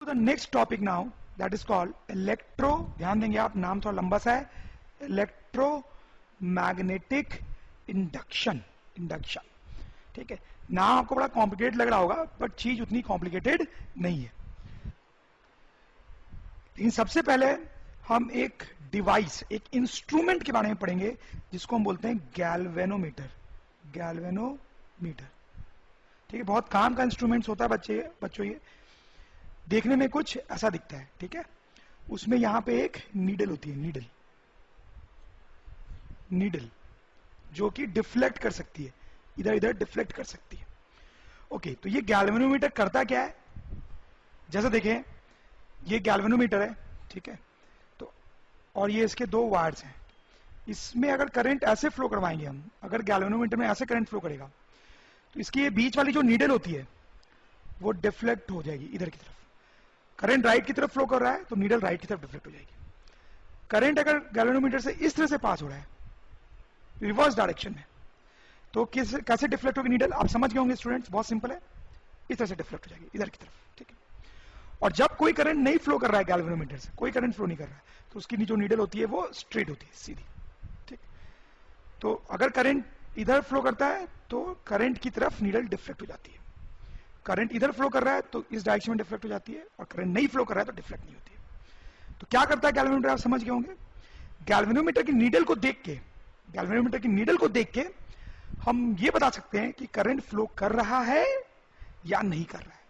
The next topic now that is called electro, ध्यान देंगे आप, नाम थोड़ा लंबा सा है, इलेक्ट्रोमैग्नेटिक इंडक्शन। ठीक है, नाम आपको बड़ा कॉम्प्लिकेटेड लग रहा होगा बट चीज उतनी कॉम्प्लिकेटेड नहीं है। लेकिन सबसे पहले हम एक डिवाइस, एक इंस्ट्रूमेंट के बारे में पढ़ेंगे जिसको हम बोलते हैं गैल्वेनोमीटर। ठीक है, बहुत काम का इंस्ट्रूमेंट्स होता है बच्चों, ये देखने में कुछ ऐसा दिखता है। ठीक है, उसमें यहां पे एक नीडल होती है, नीडल जो कि डिफ्लेक्ट कर सकती है, इधर इधर डिफ्लेक्ट कर सकती है। ओके, तो ये गैल्वेनोमीटर करता क्या है, जैसा देखें ये गैल्वेनोमीटर है। ठीक है, तो और ये इसके दो वायर्स हैं, इसमें अगर करंट ऐसे फ्लो करवाएंगे हम, अगर गैल्वेनोमीटर में ऐसे करंट फ्लो करेगा तो इसकी ये बीच वाली जो नीडल होती है वो डिफ्लेक्ट हो जाएगी इधर की तरफ। करंट राइट की तरफ फ्लो कर रहा है तो नीडल राइट की तरफ डिफ्लेक्ट हो जाएगी। करंट अगर गैल्वेनोमीटर से इस तरह से पास हो रहा है रिवर्स डायरेक्शन में, तो कैसे डिफ्लेक्ट होगी नीडल, आप समझ गए होंगे स्टूडेंट्स, बहुत सिंपल है, इस तरह से डिफ्लेक्ट हो जाएगी इधर की तरफ। ठीक है, और जब कोई करंट नहीं फ्लो कर रहा है गैल्वेनोमीटर से, कोई करंट फ्लो नहीं कर रहा है, तो उसकी जो नीडल होती है वो स्ट्रेट होती है, सीधी। ठीक, तो अगर करंट इधर फ्लो करता है तो करंट की तरफ नीडल डिफ्लेक्ट हो जाती है, करंट इधर फ्लो कर रहा है तो इस डायरेक्शन में डिफ्लेक्ट हो जाती है, और करंट नहीं फ्लो कर रहा है तो डिफ्लेक्ट नहीं होती है। तो क्या करता है गैल्वेनोमीटर, आप समझ गए होंगे। गैल्वेनोमीटर की नीडल को देख के हम ये बता सकते हैं कि करंट फ्लो कर रहा है या नहीं कर रहा है।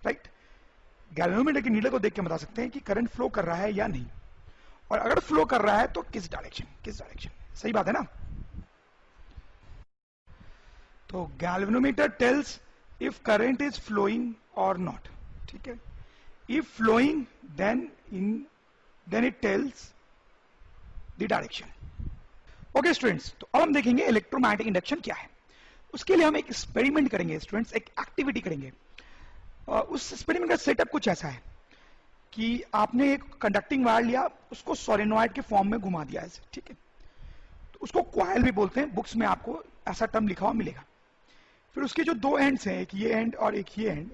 राइट, गैल्वेनोमीटर की नीडल को देख के बता सकते हैं कि करंट फ्लो कर रहा है या नहीं, और अगर फ्लो कर रहा है तो किस डायरेक्शन। सही बात है ना। तो galvanometer tells if current is flowing और नॉट। ठीक है, if flowing then it tells the direction. Okay students, तो अब हम देखेंगे इलेक्ट्रोमैग्नेटिक इंडक्शन क्या है। उसके लिए हम एक एक्सपेरिमेंट करेंगे स्टूडेंट्स, एक एक्टिविटी करेंगे। उस एक्सपेरिमेंट का सेटअप कुछ ऐसा है कि आपने एक कंडक्टिंग वायर लिया, उसको सोलेनॉइड के फॉर्म में घुमा दिया ऐसे। ठीक है, तो उसको कॉइल भी बोलते हैं, बुक्स में आपको ऐसा टर्म लिखा हुआ मिलेगा। फिर उसके जो दो एंड्स हैं, एक ये एंड और एक ये एंड,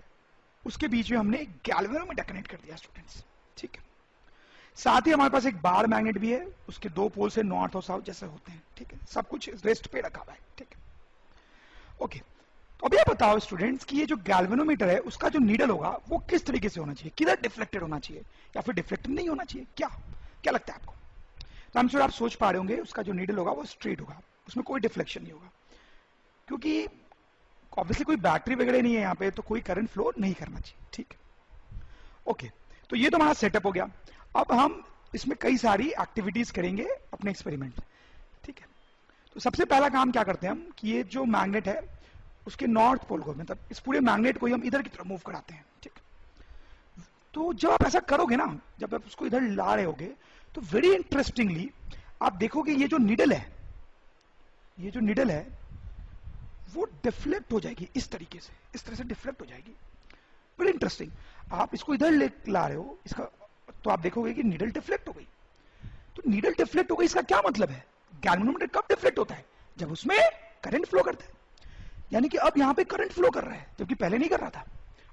उसके बीच में हमने गैल्वेनोमीटर कनेक्ट कर दिया स्टूडेंट्स। ठीक है, साथ ही हमारे पास एक बार मैग्नेट भी है, उसके दो पोल से नॉर्थ और साउथ जैसे होते हैं। ठीक है, सब कुछ रेस्ट पे रखा हुआ है। ठीक है, ओके, तो अब ये बताओ स्टूडेंट्स कि ये जो गैल्वेनोमीटर है उसका जो नीडल होगा वो किस तरीके से होना चाहिए, किधर डिफ्लेक्टेड होना चाहिए या फिर डिफ्लेक्टेड नहीं होना चाहिए, क्या लगता है आपको। तो हम आप सोच पा रहे होंगे उसका जो नीडल होगा वो स्ट्रेट होगा, उसमें कोई डिफ्लेक्शन नहीं होगा, क्योंकि ऑब्वियसली कोई बैटरी वगैरह नहीं है यहाँ पे, तो कोई करंट फ्लो नहीं करना चाहिए। ठीक है, ओके, तो ये तो हमारा सेटअप हो गया। अब हम इसमें कई सारी एक्टिविटीज करेंगे अपने एक्सपेरिमेंट। ठीक है, तो सबसे पहला काम क्या करते हैं हम कि ये जो मैग्नेट है उसके नॉर्थ पोल को, मतलब इस पूरे मैग्नेट को ही हम इधर की तरफ मूव कराते हैं। ठीक, तो जब आप ऐसा करोगे ना, जब आप उसको इधर ला रहे होगे तो वेरी इंटरेस्टिंगली आप देखोगे ये जो नीडल है वो डिफ्लेक्ट हो जाएगी इस तरीके से, इस तरह से डिफ्लेक्ट हो जाएगी। वेरी इंटरेस्टिंग, आप इसको इधर ला रहे हो इसका, तो आप देखोगे कि नीडल डिफ्लेक्ट हो गई। तो नीडल डिफ्लेक्ट हो गई, इसका क्या मतलब है, गैल्वेनोमीटर कब डिफ्लेक्ट होता है, जब उसमें करंट फ्लो करता है, यानी कि अब यहां पे करंट फ्लो कर रहा है जबकि पहले नहीं कर रहा था।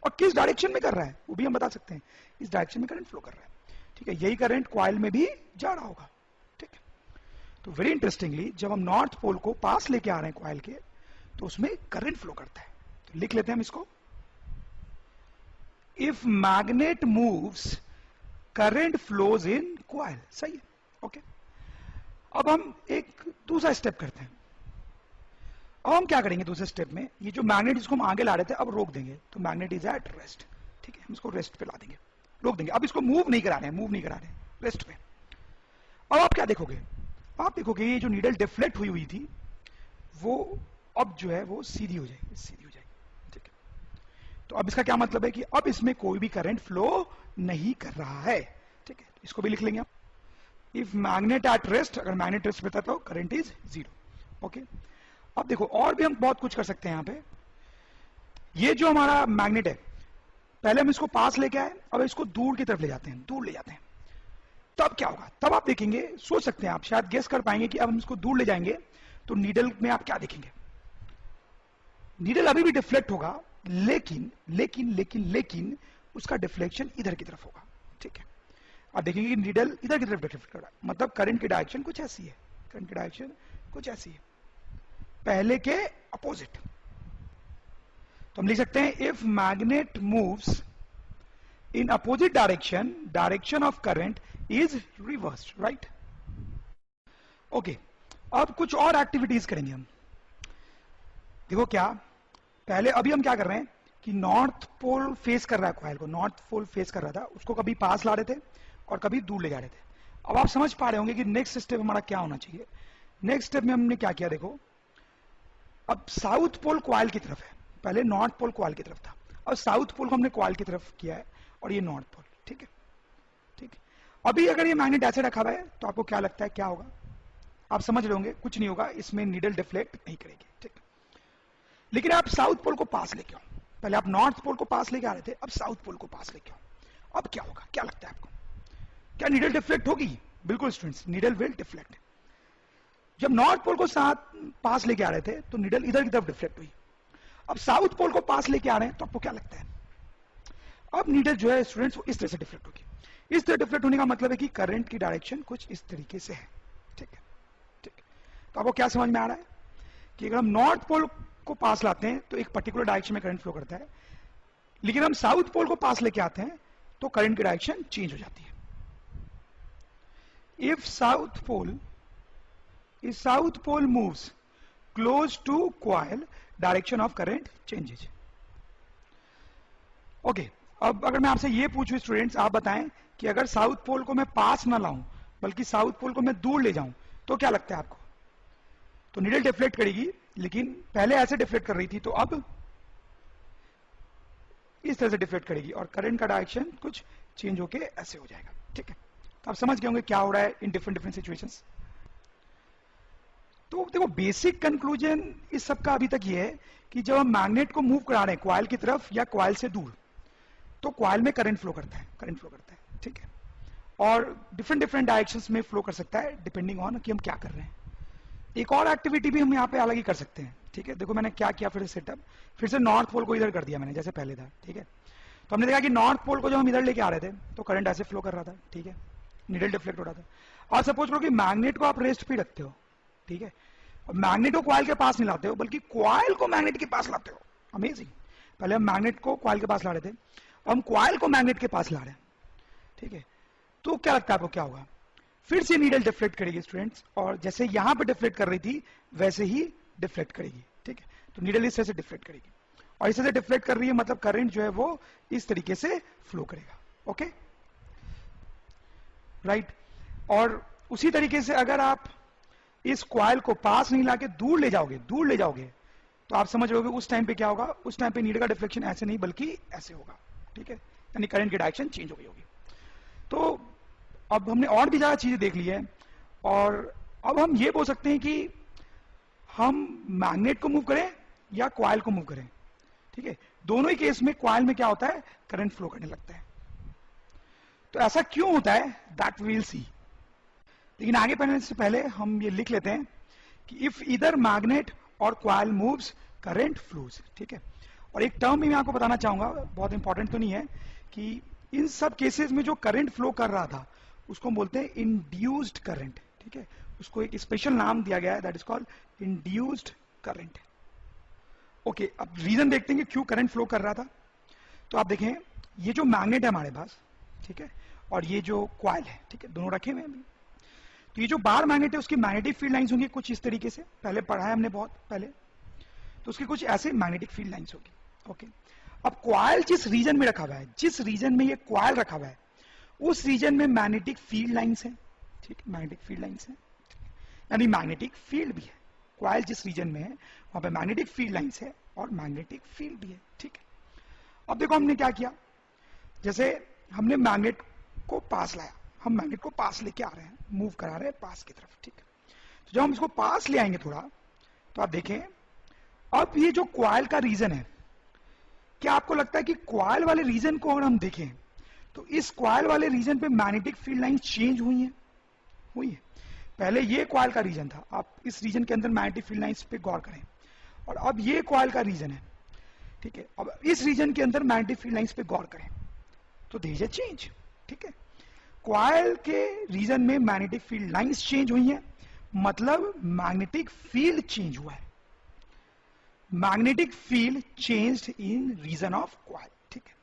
और किस डायरेक्शन में कर रहा है वो भी हम बता सकते हैं, इस डायरेक्शन में करंट फ्लो कर रहा है। ठीक है, यही करंट कॉइल में भी जा रहा होगा। ठीक है, तो वेरी इंटरेस्टिंगली जब हम नॉर्थ पोल को पास लेके आ रहे हैं कॉइल के, तो उसमें करंट फ्लो करता है। तो लिख लेते हैं हम इसको, if magnet moves current flows in coil. सही है, ओके। अब हम एक दूसरा स्टेप करते हैं। अब हम क्या करेंगे दूसरे स्टेप में, ये जो मैग्नेट जिसको हम आगे ला रहे थे अब रोक देंगे, तो मैग्नेट इज एट रेस्ट। ठीक है, हम इसको रेस्ट पे ला देंगे, रोक देंगे, अब इसको मूव नहीं करा रहे हैं, रेस्ट पे। अब आप क्या देखोगे, आप देखोगे ये जो नीडल डिफ्लेक्ट हुई थी वो अब जो है वो सीधी हो जाएगी। ठीक है, तो अब इसका क्या मतलब है कि अब इसमें कोई भी करंट फ्लो नहीं कर रहा है। ठीक है, इसको भी लिख लेंगे हम, इफ मैग्नेट एट रेस्ट, अगर मैग्नेट रेस्ट पे था तो करंट इज 0। ओके, अब देखो और भी हम बहुत कुछ कर सकते हैं यहां पे। ये जो हमारा मैग्नेट है, पहले हम इसको पास लेके आए, अब इसको दूर की तरफ ले जाते हैं, तब क्या होगा, तब आप देखेंगे, सोच सकते हैं आप, शायद गेस कर पाएंगे कि अब हम इसको दूर ले जाएंगे तो नीडल में आप क्या देखेंगे, नीडल अभी भी डिफ्लेक्ट होगा, लेकिन उसका डिफ्लेक्शन इधर की तरफ होगा, ठीक है। अब देखेंगे कि नीडल इधर की तरफ डिफ्लेक्ट कर रहा है, मतलब करंट की डायरेक्शन कुछ ऐसी है, करंट की डायरेक्शन कुछ ऐसी है, पहले के अपोजिट। तो हम लिख सकते हैं if magnet moves in opposite direction, direction of current is reversed, right. Okay, अब कुछ और एक्टिविटीज करेंगे हम। देखो क्या, पहले अभी हम क्या कर रहे हैं कि नॉर्थ पोल फेस कर रहा है कॉइल को, नॉर्थ पोल फेस कर रहा था, उसको कभी पास ला रहे थे और कभी दूर ले जा रहे थे। अब आप समझ पा रहे होंगे कि नेक्स्ट स्टेप हमारा क्या होना चाहिए। नेक्स्ट स्टेप में हमने क्या किया, देखो अब साउथ पोल कॉइल की तरफ है, पहले नॉर्थ पोल कॉइल की तरफ था, अब साउथ पोल को हमने कॉइल की तरफ किया है और ये नॉर्थ पोल, ठीक है, ठीक है। अभी अगर ये मैग्नेट ऐसे रखा हुआ है तो आपको क्या लगता है क्या होगा, आप समझ रहे होंगे कुछ नहीं होगा, इसमें नीडल डिफ्लेक्ट नहीं करेगी, ठीक। लेकिन आप साउथ पोल को पास लेके आओ, पहले आप नॉर्थ पोल को पास लेके आ रहे थे, अब साउथ पोल को पास लेके आओ, अब क्या होगा, क्या लगता है आपको, क्या नीडल डिफ्लेक्ट होगी? बिल्कुल स्टूडेंट्स, नीडल विल डिफ्लेक्ट। जब नॉर्थ पोल को साथ पास लेके आ रहे थे तो नीडल इधर की तरफ डिफ्लेक्ट हुई, अब साउथ पोल को पास लेके आ रहे हैं तो आपको क्या लगता है, अब नीडल जो है स्टूडेंट्स वो इस तरह से डिफ्लेक्ट होगी। इस तरह डिफ्लेक्ट होने का मतलब है कि करंट की डायरेक्शन कुछ इस तरीके से है, ठीक है, ठीक। तो आपको क्या समझ में आ रहा है कि अगर हम नॉर्थ पोल को पास लाते हैं तो एक पर्टिकुलर डायरेक्शन में करंट फ्लो करता है, लेकिन हम साउथ पोल को पास लेके आते हैं तो करंट की डायरेक्शन चेंज हो जाती है। If south pole moves close to coil, direction of current changes. Okay, अब अगर मैं आपसे ये पूछूं स्टूडेंट्स, आप बताएं कि अगर साउथ पोल को मैं पास ना लाऊं बल्कि साउथ पोल को मैं दूर ले जाऊं तो क्या लगता है आपको? तो नीडल डिफ्लेक्ट करेगी, लेकिन पहले ऐसे डिफ्लेक्ट कर रही थी तो अब इस तरह से डिफ्लेक्ट करेगी और करंट का डायरेक्शन कुछ चेंज होके ऐसे हो जाएगा, ठीक है। तो आप समझ गए होंगे क्या हो रहा है इन डिफरेंट डिफरेंट सिचुएशंस। तो देखो बेसिक कंक्लूजन इस सब का अभी तक ये है कि जब हम मैग्नेट को मूव करा रहे हैं कॉइल की तरफ या कॉइल से दूर, तो कॉइल में करंट फ्लो करता है, करंट फ्लो करता है, ठीक है, और डिफरेंट डिफरेंट डायरेक्शंस में फ्लो कर सकता है डिपेंडिंग ऑन कि हम क्या कर रहे हैं। एक और एक्टिविटी भी हम यहाँ पे अलग ही कर सकते हैं, ठीक है। देखो मैंने क्या किया, फिर से सेटअप, फिर से नॉर्थ पोल को इधर कर दिया मैंने जैसे पहले था, ठीक है। तो हमने देखा कि नॉर्थ पोल को जब हम इधर लेके आ रहे थे तो करंट ऐसे फ्लो कर रहा था, ठीक है, नीडल डिफ्लेक्ट हो रहा था। और सपोज करो कि मैग्नेट को आप रेस्ट पे रखते हो, ठीक है, और मैग्नेट को कॉइल के पास नहीं लाते हो बल्कि कॉइल को मैग्नेट के पास लाते हो। अमेजिंग, पहले हम मैग्नेट को कॉइल के पास ला रहे थे, हम कॉइल को मैग्नेट के पास ला रहे हैं, ठीक है। तो क्या लगता है आपको क्या होगा? फिर से नीडल डिफ्लेक्ट करेगी स्टूडेंट्स, और जैसे यहां पे डिफ्लेक्ट कर रही थी वैसे ही डिफ्लेक्ट करेगी, ठीक है। तो नीडल इस तरह से डिफ्लेक्ट करेगी और इस तरह से डिफ्लेक्ट कर रही है, मतलब करंट जो है वो इस तरीके से फ्लो करेगा, ओके, राइट। और उसी तरीके से अगर आप इस कॉइल को पास नहीं लाके दूर ले जाओगे तो आप समझ रहोगे उस टाइम पे क्या होगा, उस टाइम पे नीडल का डिफ्लेक्शन ऐसे नहीं बल्कि ऐसे होगा, ठीक है, यानी करंट की डायरेक्शन चेंज हो गई होगी। तो अब हमने और भी ज्यादा चीजें देख ली है और अब हम ये बोल सकते हैं कि हम मैग्नेट को मूव करें या कॉइल को मूव करें, ठीक है, दोनों ही केस में कॉइल में क्या होता है, करंट फ्लो करने लगता है। तो ऐसा क्यों होता है दैट वी विल सी, लेकिन आगे बढ़ने से पहले हम ये लिख लेते हैं कि इफ इधर मैग्नेट और कॉइल मूव्स करंट फ्लोज, ठीक है। और एक टर्म भी मैं आपको बताना चाहूंगा, बहुत इंपॉर्टेंट तो नहीं है, कि इन सब केसेस में जो करंट फ्लो कर रहा था उसको बोलते हैं इंड्यूस्ड करंट, ठीक है, उसको एक स्पेशल नाम दिया गया है that is called induced current. Okay, अब रीजन देखते हैं कि क्यों करंट फ्लो कर रहा था। तो आप देखें ये जो मैग्नेट है हमारे पास, ठीक है, और ये जो कॉइल है, ठीक है, दोनों रखे हुए हैं अभी। तो ये जो बार मैग्नेट है उसकी मैग्नेटिक फील्ड लाइंस होंगी कुछ इस तरीके से, पहले पढ़ा है हमने बहुत पहले, तो उसकी कुछ ऐसे मैग्नेटिक फील्ड लाइंस होगी, ओके। अब कॉइल जिस रीजन में रखा हुआ है, जिस रीजन में ये कॉइल रखा हुआ है उस रीजन में मैग्नेटिक फील्ड लाइंस है, ठीक है, मैग्नेटिक फील्ड लाइंस है, यानी मैग्नेटिक फील्ड भी है। कॉइल जिस रीजन में है वहां पे मैग्नेटिक फील्ड लाइंस है और मैग्नेटिक फील्ड भी है, ठीक है। अब देखो हमने क्या किया, जैसे हमने मैग्नेट को पास लाया, हम मैग्नेट को पास लेके आ रहे हैं, मूव करा रहे हैं पास की तरफ, ठीक है। तो जब हम इसको पास ले आएंगे थोड़ा, तो आप देखें अब ये जो कॉइल का रीजन है, क्या आपको लगता है कि कॉइल वाले रीजन को अगर हम देखें तो इस कॉइल वाले रीजन पे मैग्नेटिक फील्ड लाइन चेंज हुई है? हुई है। पहले ये कॉइल का रीजन था, आप इस रीजन के अंदर मैग्नेटिक फील्ड लाइंस पे गौर करें, और अब ये कॉइल का रीजन है, ठीक है, अब इस रीजन के अंदर मैग्नेटिक फील्ड लाइंस पे गौर करें। तो देयर इज अ चेंज, ठीक है। कॉइल के रीजन में मैग्नेटिक फील्ड लाइंस चेंज हुई हैं, मतलब मैग्नेटिक फील्ड चेंज हुआ है। Magnetic field changed in region of coil, ठीक है।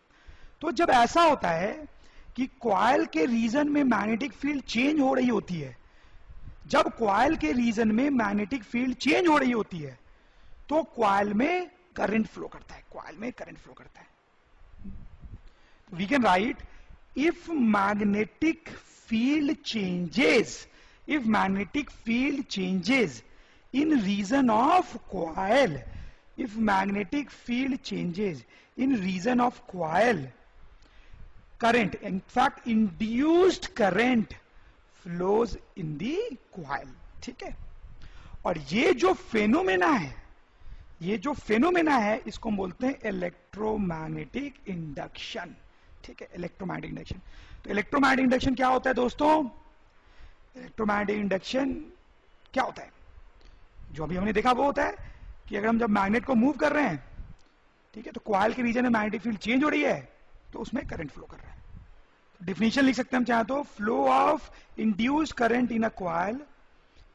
तो जब ऐसा होता है कि कॉइल के रीजन में मैग्नेटिक फील्ड चेंज हो रही होती है, जब कॉइल के रीजन में मैग्नेटिक फील्ड चेंज हो रही होती है तो कॉइल में करंट फ्लो करता है, कॉइल में करंट फ्लो करता है। We can write if magnetic field changes, if magnetic field changes in region of coil, if magnetic field changes in region of coil, current, in fact induced current flows in the coil, ठीक है। और ये जो phenomena है, ये जो phenomena है इसको हम बोलते हैं इलेक्ट्रोमैग्नेटिक इंडक्शन, ठीक है, इलेक्ट्रोमैग्नेटिक इंडक्शन। तो इलेक्ट्रोमैग्नेटिक इंडक्शन क्या होता है दोस्तों? इलेक्ट्रोमैग्नेटिक इंडक्शन क्या होता है? जो अभी हमने देखा वो होता है कि अगर हम जब मैग्नेट को मूव कर रहे हैं, ठीक है, तो कॉइल के रीजन में मैग्नेटिक फील्ड चेंज हो रही है तो उसमें करंट फ्लो कर रहा है। डिफिनेशन लिख सकते हैं हम चाहे तो, flow of induced current in a coil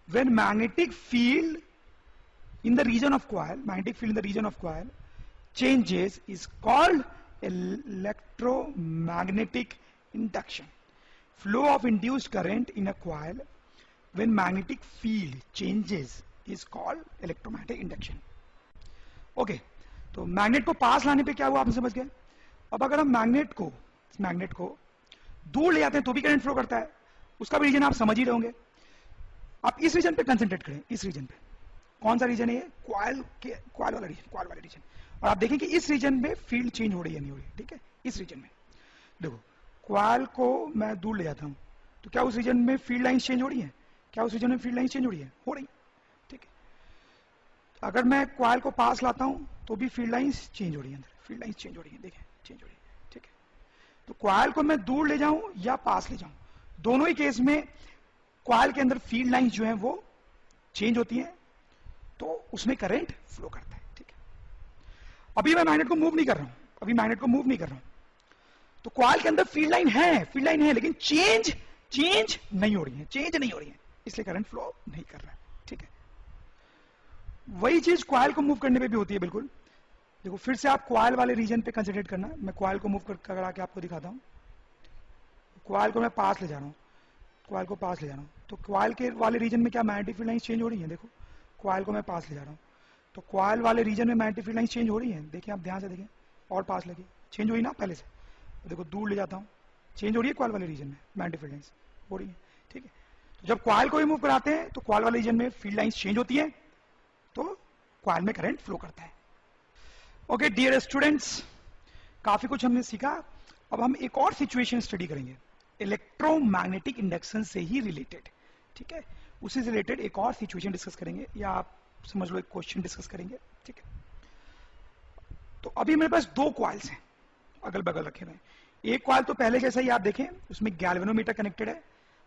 when magnetic field in the region of coil, magnetic field in the region of coil changes is called electromagnetic induction. Flow of induced current in a coil when magnetic field changes is called electromagnetic induction. Okay, तो magnet को पास लाने पे क्या हुआ, आप समझ गए। अब अगर हम मैग्नेट को दूर ले जाते हैं तो भी करंट फ्लो करता है, उसका भी रीजन आप समझ ही रहे होंगे। आप इस रीजन पे कंसंट्रेट करें, इस रीजन पे। कौन सा रीजन है ये? कॉइल वाला रीजन। और आप देखें कि इस रीजन में फील्ड चेंज हो रही है नहीं हो रही, ठीक है। इस रीजन में देखो, कॉइल को मैं दूर ले जाता हूं तो क्या उस रीजन में फील्ड लाइंस चेंज हो रही है? क्या उस रीजन में फील्ड लाइंस चेंज हो रही है? हो रही, ठीक है। अगर मैं कॉइल को पास लाता हूं तो भी फील्ड लाइंस चेंज हो रही है, अंदर फील्ड लाइंस चेंज हो रही है, देखें चेंज हो रही है, ठीक है। तो कॉइल को मैं दूर ले जाऊं या पास ले जाऊं, दोनों ही केस में कॉइल के अंदर फील्ड लाइंस जो है वो चेंज होती है, तो उसमें करंट फ्लो करता है, ठीक है। अभी मैं मैग्नेट को मूव नहीं कर रहा हूं, तो कॉइल के अंदर फील्ड लाइन है लेकिन चेंज नहीं हो रही है, इसलिए करंट फ्लो नहीं कर रहा है, ठीक है। वही चीज कॉइल को मूव करने पे भी होती है, बिल्कुल। देखो फिर से आप कॉइल वाले रीजन पे कंसंट्रेट करना, मैं कॉइल को मूव करा के आपको दिखाता हूं। कॉइल को मैं पास ले जा रहा हूं, तो कॉइल के वाले रीजन में क्या मैग्नेटिक फील्ड लाइन चेंज हो रही है? देखो कॉइल को मैं पास ले जा रहा हूं तो कॉइल वाले रीजन में मैग्नेटिक फील्ड लाइन चेंज हो रही है, देखिए आप ध्यान से देखें, और पास लगे चेंज हुई ना पहले से। देखो दूर ले जाता हूं, चेंज हो रही है कॉइल वाले रीजन में, मैग्नेटिक फील्ड लाइंस हो रही है, ठीक है। तो जब कॉइल को भी मूव कराते हैं तो कॉइल वाले रीजन में फील्ड लाइंस चेंज होती है, तो कॉइल में करंट फ्लो करता है। ओके डियर स्टूडेंट्स, काफी कुछ हमने सीखा। अब हम एक और सिचुएशन स्टडी करेंगे इलेक्ट्रोमैग्नेटिक इंडक्शन से ही रिलेटेड, ठीक है। उसी से रिलेटेड एक और सिचुएशन डिस्कस करेंगे, या आप समझ लो एक क्वेश्चन डिस्कस करेंगे, ठीक है। तो अभी मेरे पास दो कॉइल्स हैं अगल बगल रखे हुए। एक कॉइल तो पहले जैसा ही आप देखें, उसमें गैल्वेनोमीटर कनेक्टेड है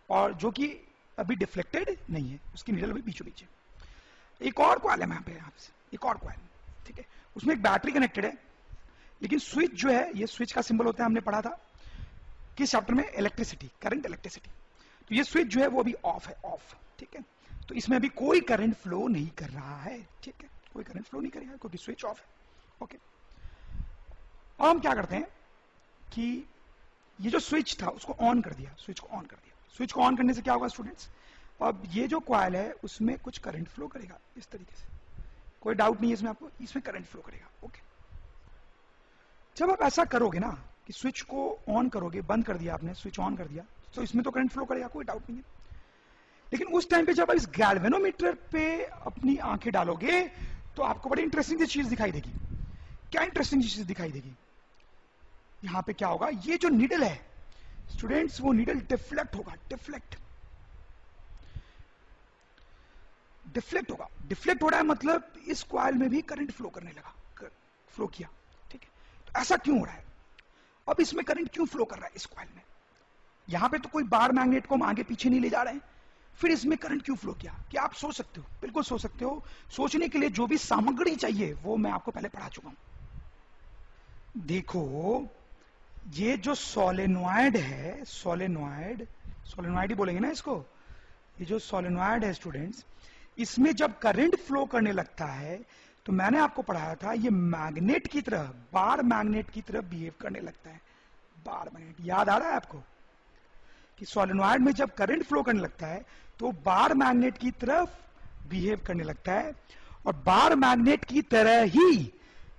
और जो कि अभी डिफ्लेक्टेड नहीं है, उसकी नीडल भी बीचों बीच है। एक और कॉइल है यहाँ पे, एक और कॉइल, ठीक है, उसमें एक बैटरी कनेक्टेड है, लेकिन स्विच जो है, ये स्विच का सिंबल होता है, हमने पढ़ा था किस चैप्टर में, इलेक्ट्रिसिटी, करंट इलेक्ट्रिसिटी। तो ये स्विच जो है वो अभी ऑफ है, ऑफ, ठीक है। तो इसमें अभी कोई करंट फ्लो नहीं कर रहा है, ठीक है, कोई करंट फ्लो नहीं करेगा क्योंकि स्विच ऑफ है, ओके। अब हम क्या करते हैं कि ये जो स्विच था उसको ऑन कर दिया, स्विच को ऑन करने से क्या होगा स्टूडेंट्स? अब ये जो कॉइल है उसमें कुछ करंट फ्लो करेगा इस तरीके से, कोई डाउट नहीं है इसमें आपको, इसमें करंट फ्लो करेगा, ओके। जब आप ऐसा करोगे ना कि स्विच को ऑन करोगे, बंद कर दिया आपने, स्विच ऑन कर दिया, तो इसमें तो करंट फ्लो करेगा, कोई डाउट नहीं है। लेकिन उस टाइम पे जब आप इस गैल्वेनोमीटर पे अपनी आंखें डालोगे तो आपको बड़ी इंटरेस्टिंग चीज दिखाई देगी। क्या इंटरेस्टिंग चीज दिखाई देगी? यहां पे क्या होगा, ये जो नीडल है स्टूडेंट्स, वो नीडल डिफ्लेक्ट होगा, डिफ्लेक्ट होगा। डिफ्लेक्ट हो रहा है मतलब इस कॉइल में भी करंट फ्लो करने लगा, फ्लो किया, ठीक है। तो ऐसा क्यों हो रहा है? अब इसमें करंट क्यों फ्लो कर रहा है इस कॉइल में? यहां पे तो कोई बार मैग्नेट को हम आगे पीछे नहीं ले जा रहे हैं, फिर इसमें करंट क्यों फ्लो किया? क्या आप सोच सकते हो? बिल्कुल सोच सकते हो। सोचने के लिए जो भी सामग्री चाहिए वो मैं आपको पहले पढ़ा चुका हूं। देखो ये जो सोलेनॉइड है, सोलेनॉइड ही बोलेंगे ना इसको, ये जो सोलेनॉइड है स्टूडेंट्स, इसमें जब करंट फ्लो करने लगता है तो मैंने आपको पढ़ाया था ये मैग्नेट की तरह, बार मैग्नेट की तरह बिहेव करने लगता है। बार मैग्नेट याद आ रहा है आपको कि सोलेनॉइड में जब करंट फ्लो करने लगता है तो बार मैग्नेट की तरफ बिहेव करने लगता है, और बार मैग्नेट की तरह ही